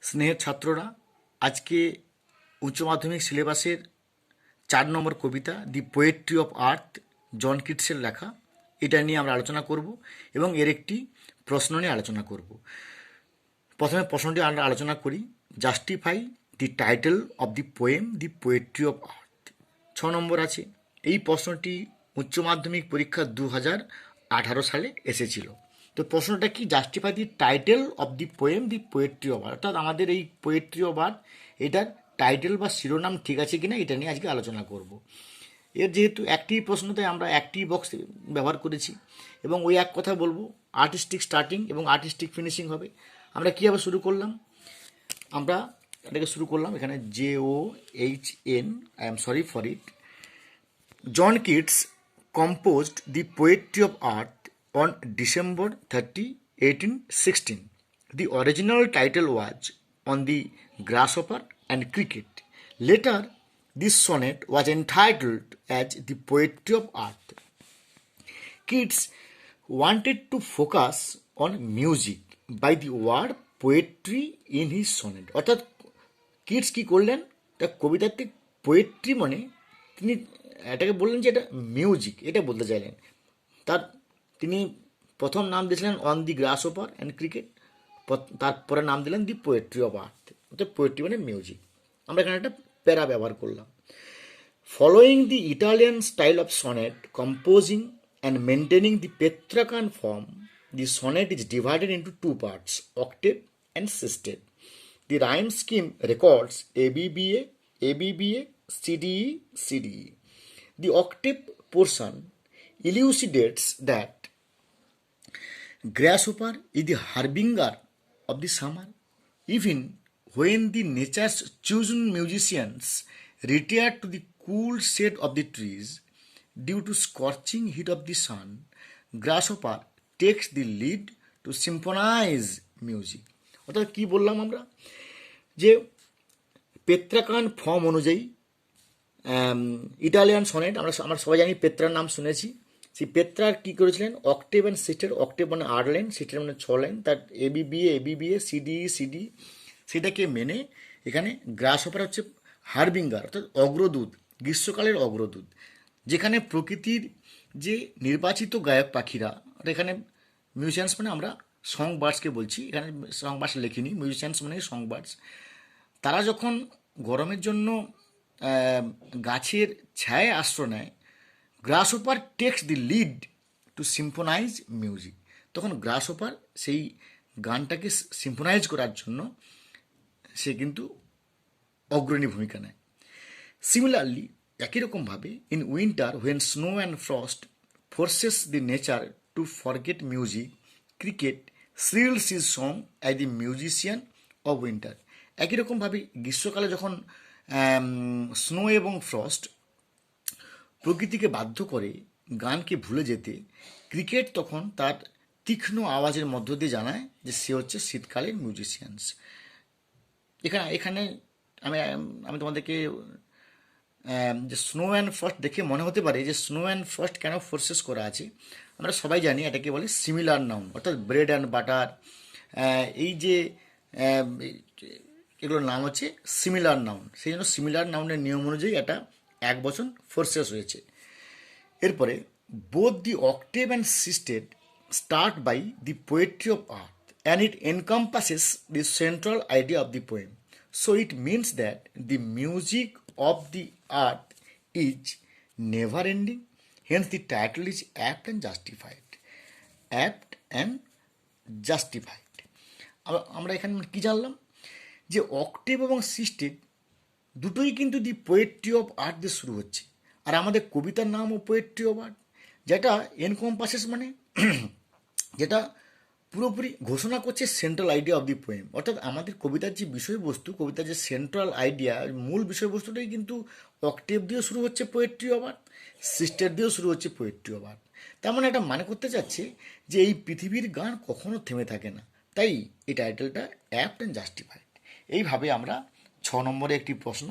স্নেহের ছাত্ররা, আজকে উচ্চ মাধ্যমিক সিলেবাসের 4 নম্বর কবিতা দি পোয়েট্রি অফ আর্থ, জন কিটসের লেখা, এটা নিয়ে আমরা আলোচনা করব এবং এর একটি প্রশ্ন নিয়ে আলোচনা করব। প্রথমে প্রশ্নটি আমরা আলোচনা করি, justify the title of the poem the poetry of আর্থ। 6 নম্বর আছে। এই প্রশ্নটি উচ্চ মাধ্যমিক পরীক্ষা 2018 সালে এসেছিল। তো প্রশ্নটা কি, justify the title of the poem the poetry of আর্থ, অর্থাৎ আমাদের এই পোয়েট্রি অফ আর্থ এটার টাইটেল বা শিরোনাম ঠিক আছে কিনা এটা নিয়ে আজকে আলোচনা করব। এর যেহেতু একটি প্রশ্নতে আমরা একটি বক্স ব্যবহার করেছি এবং ওই এক কথা বলবো, আর্টিস্টিক স্টার্টিং এবং আর্টিস্টিক ফিনিশিং হবে। আমরা কীভাবে শুরু করলাম, আমরা এটাকে শুরু করলাম এখানে JOHN, I am sorry for it. John Keats composed the poetry of earth on December 30, 1816. The original title was On the Grasshopper and Cricket. Later, this sonnet was entitled as The Poetry of Earth. Keats wanted to focus on music by the word poetry in his sonnet. অর্থাৎ Kitts কি করলেন, তার কবিতাতে poetry মানে তিনি এটাকে বললেন যে এটা মিউজিক, এটা বলতে চাইলেন। তিনি প্রথম নাম দিয়েছিলেন অন দি গ্রাস ওপার অ্যান্ড ক্রিকেট, তারপরে নাম দিলেন দি পোয়েট্রি অফ আর্থ, অর্থাৎ পোয়েট্রি মানে মিউজিক। আমরা এখানে একটা প্যারা ব্যবহার করলাম। Following the Italian style of sonnet composing and maintaining the Petrarchan form, the sonnet is divided into two parts, octave and sestet. The rhyme scheme records ABBA, ABBA, CDE, CDE. The octave portion elucidates that grasshopper is the harbinger of the summer, even when the nature's chosen musicians retire to the cool shade of the trees due to scorching heat of the sun. Grasshopper takes the lead to symphonize music. অর্থাৎ কি বললাম আমরা, যে পেত্রাকান form অনুযায়ী Italian sonnet, আমরা সবাই জানি, পেত্রার নাম শুনেছি। সেই পেত্রার কী করেছিলেন, অক্টেভ অ্যান্ড সিস্টের, অক্টেভ মানে 8 লাইন, সিস্টের মানে 6 লাইন, তার ABBA, ABBA, CDE, CDE, সেটাকে মেনে এখানে গ্রাস হপার হচ্ছে হারবিঙ্গার, অর্থাৎ অগ্রদূত, গ্রীষ্মকালের অগ্রদূত, যেখানে প্রকৃতির যে নির্বাচিত গায়ক পাখিরা, এখানে মিউজিশিয়ানস মানে আমরা সং বার্ডসকে বলছি, এখানে সং বার্ডস লেখিনি, মিউজিশিয়ানস মানে সং বার্ডস, তারা যখন গরমের জন্য গাছের ছায়ায় আশ্রয় নেয়, grasshopper takes the lead to symphonise music, তখন গ্রাসহপার সেই গানটাকে সিম্ফোনাইজ করার জন্য সে কিন্তু অগ্রণী ভূমিকা নেয়। সিমিলারলি, একই রকমভাবে in winter when snow and frost forces the nature to forget music, cricket thrills his song as the musician of winter. একই রকমভাবে গ্রীষ্মকালে যখন স্নো এবং ফ্রস্ট প্রকৃতিকে বাধ্য করে গানকে ভুলে যেতে, ক্রিকেট তখন তার তীক্ষ্ণ আওয়াজের মধ্য দিয়ে জানায় যে সে হচ্ছে শীতকালের মিউজিশিয়ানস। এখানে আমি তোমাদেরকে যে স্নো অ্যান্ড ফ্রস্ট দেখে মনে হতে পারে যে স্নো অ্যান্ড ফ্রস্ট কেন ফোর্সেস করা আছে। আমরা সবাই জানি এটাকে বলে সিমিলার নাউন, অর্থাৎ ব্রেড অ্যান্ড বাটার, এই যে এগুলোর নাম হচ্ছে সিমিলার নাউন, সেই জন্য সিমিলার নাউনের নিয়ম অনুযায়ী এটা এক বচন ফোর্সেস হয়েছে। এরপরে both the octave and sestet start by the poetry of earth and it encompasses the central idea of the poem, so it means that the music of the earth is never ending, hence the title is apt and justified. Apt and justified, আমরা এখানে কি জানলাম, যে octave এবং সিস্টেড দুটোই কিন্তু দি poetry of আর্থ দিয়ে শুরু হচ্ছে, আর আমাদের কবিতার নামও পোয়েট্রি অফ আর্থ, যেটা এনকম্পাসেস মানে যেটা পুরোপুরি ঘোষণা করছে central idea of the poem, অর্থাৎ আমাদের কবিতার যে বিষয়বস্তু, কবিতার যে সেন্ট্রাল আইডিয়া, মূল বিষয়বস্তুটাই কিন্তু অক্টেভ দিয়েও শুরু হচ্ছে পোয়েট্রি অফ আর্থ, সিস্টের দিয়েও শুরু হচ্ছে পোয়েট্রি অফ আর্থ। তার মানে এটা মানে করতে চাচ্ছে যে এই পৃথিবীর গান কখনো থেমে থাকে না, তাই এই টাইটেলটা অ্যাপ্ট অ্যান্ড জাস্টিফাইড। এইভাবে আমরা 6 নম্বরে একটি প্রশ্ন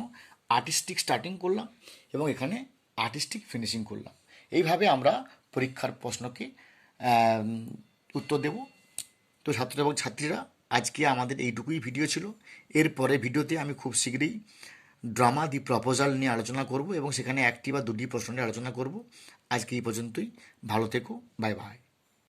আর্টিস্টিক স্টার্টিং করলাম এবং এখানে আর্টিস্টিক ফিনিশিং করলাম। এইভাবে আমরা পরীক্ষার প্রশ্নকে উত্তর দেব। তো ছাত্র এবং ছাত্রীরা আজকে আমাদের এইটুকুই ভিডিও ছিল। এরপরে ভিডিওতে আমি খুব শীঘ্রই ড্রামা দি প্রপোজাল নিয়ে আলোচনা করব এবং সেখানে একটি বা দুটি প্রশ্ন নিয়ে আলোচনা করব। আজকে এই পর্যন্তই। ভালো থেকো, বাই বাই।